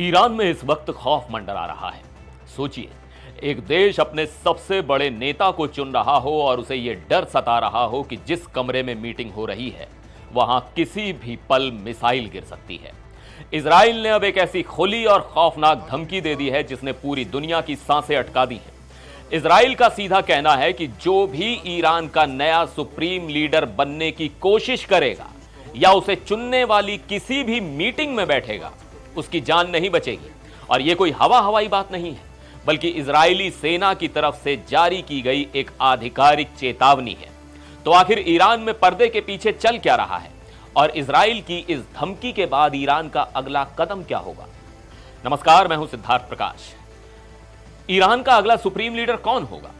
Iran में इस वक्त खौफ मंडरा रहा है। सोचिए, एक देश अपने सबसे बड़े नेता को चुन रहा हो और उसे यह डर सता रहा हो कि जिस कमरे में मीटिंग हो रही है वहां किसी भी पल मिसाइल गिर सकती है। इजराइल ने अब एक ऐसी खुली और खौफनाक धमकी दे दी है जिसने पूरी दुनिया की सांसें अटका दी हैं। इजराइल का सीधा कहना है कि जो भी ईरान का नया सुप्रीम लीडर बनने की कोशिश करेगा या उसे चुनने वाली किसी भी मीटिंग में बैठेगा, उसकी जान नहीं बचेगी। और यह कोई हवाई बात नहीं है, बल्कि इजरायली सेना की तरफ से जारी की गई एक आधिकारिक चेतावनी है। तो आखिर ईरान में पर्दे के पीछे चल क्या रहा है और इजराइल की इस धमकी के बाद ईरान का अगला कदम क्या होगा? नमस्कार, मैं हूं सिद्धार्थ प्रकाश। ईरान का अगला सुप्रीम लीडर कौन होगा?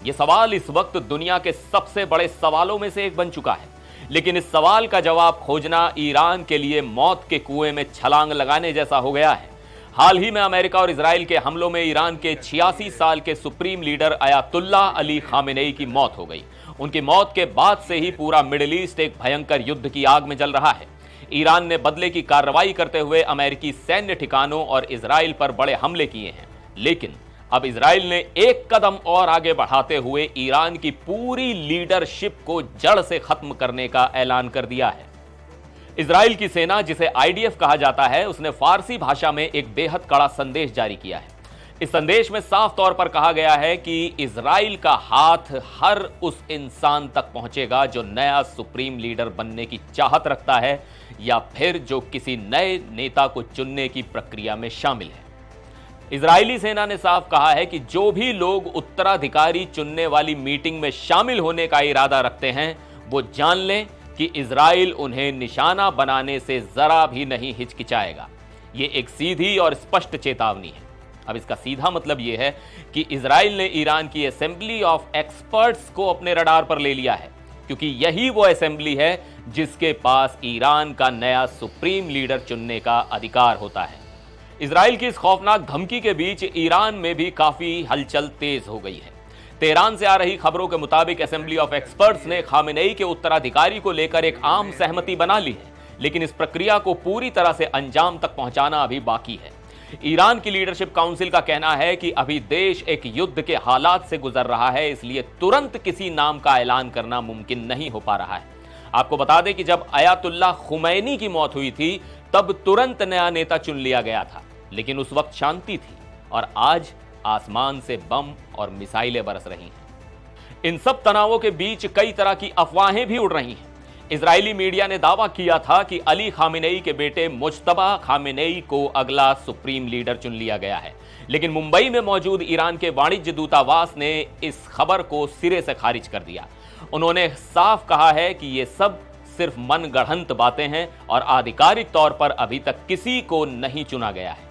यह सवाल इस वक्त दुनिया के सबसे बड़े सवालों में से एक बन चुका है। लेकिन इस सवाल का जवाब खोजना ईरान के लिए मौत के कुएं में छलांग लगाने जैसा हो गया है। हाल ही में अमेरिका और इजराइल के हमलों में ईरान के 86 साल के supreme leader Ayatollah Ali Khamenei की मौत हो गई। उनकी मौत के बाद से ही पूरा मिडिल ईस्ट एक भयंकर युद्ध की आग में जल रहा है। ईरान ने बदले की कार्रवाई करते हुए अमेरिकी सैन्य ठिकानों और इजराइल पर बड़े हमले किए हैं। लेकिन अब इजराइल ने एक कदम और आगे बढ़ाते हुए ईरान की पूरी लीडरशिप को जड़ से खत्म करने का ऐलान कर दिया है। इजराइल की सेना, जिसे आईडीएफ कहा जाता है, उसने फारसी भाषा में एक बेहद कड़ा संदेश जारी किया है। इस संदेश में साफ तौर पर कहा गया है कि इजराइल का हाथ हर उस इंसान तक पहुंचेगा जो नया सुप्रीम लीडर बनने की चाहत रखता है या फिर जो किसी नए नेता को चुनने की प्रक्रिया में शामिल है। इजरायली सेना ने साफ कहा है कि जो भी लोग उत्तराधिकारी चुनने वाली मीटिंग में शामिल होने का इरादा रखते हैं, वो जान लें कि इजराइल उन्हें निशाना बनाने से जरा भी नहीं हिचकिचाएगा। ये एक सीधी और स्पष्ट चेतावनी है। अब इसका सीधा मतलब यह है कि इजराइल ने ईरान की असेंबली ऑफ एक्सपर्ट्स को अपने रडार पर ले लिया है, क्योंकि यही वो असेंबली है जिसके पास ईरान का नया सुप्रीम लीडर चुनने का अधिकार होता है। इजराइल की इस खौफनाक धमकी के बीच ईरान में भी काफी हलचल तेज हो गई है। तेहरान से आ रही खबरों के मुताबिक असेंबली ऑफ एक्सपर्ट्स ने खामेनेई के उत्तराधिकारी को लेकर एक आम सहमति बना ली है, लेकिन इस प्रक्रिया को पूरी तरह से अंजाम तक पहुंचाना अभी बाकी है। ईरान की लीडरशिप काउंसिल का कहना है कि अभी देश एक युद्ध के हालात से गुजर रहा है, इसलिए तुरंत किसी नाम का ऐलान करना मुमकिन नहीं हो पा रहा है। आपको बता दें कि जब अयातुल्ला खुमैनी की मौत हुई थी तब तुरंत नया नेता चुन लिया गया था, लेकिन उस वक्त शांति थी और आज आसमान से बम और मिसाइलें बरस रही हैं। इन सब तनावों के बीच कई तरह की अफवाहें भी उड़ रही हैं। इजरायली मीडिया ने दावा किया था कि अली खामेनेई के बेटे मुज्तबा खामेनेई को अगला सुप्रीम लीडर चुन लिया गया है, लेकिन मुंबई में मौजूद ईरान के वाणिज्य दूतावास ने इस खबर को सिरे से खारिज कर दिया। उन्होंने साफ कहा है कि ये सब सिर्फ मनगढ़ंत बातें हैं और आधिकारिक तौर पर अभी तक किसी को नहीं चुना गया है।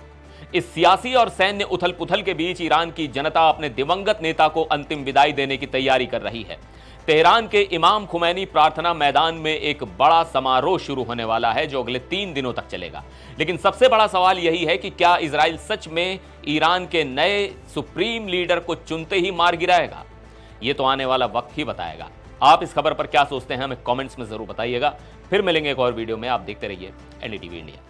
इस सियासी और सैन्य उथल पुथल के बीच ईरान की जनता अपने दिवंगत नेता को अंतिम विदाई देने की तैयारी कर रही है। तेहरान के इमाम खुमैनी प्रार्थना मैदान में एक बड़ा समारोह शुरू होने वाला है जो अगले 3 दिनों तक चलेगा। लेकिन सबसे बड़ा सवाल यही है कि क्या इजराइल सच में ईरान के नए सुप्रीम लीडर को चुनते ही मार गिराएगा? यह तो आने वाला वक्त ही बताएगा। आप इस खबर पर क्या सोचते हैं, हमें कमेंट्स में जरूर बताइएगा। फिर मिलेंगे एक और वीडियो में। आप देखते रहिए एनडीटीवी इंडिया।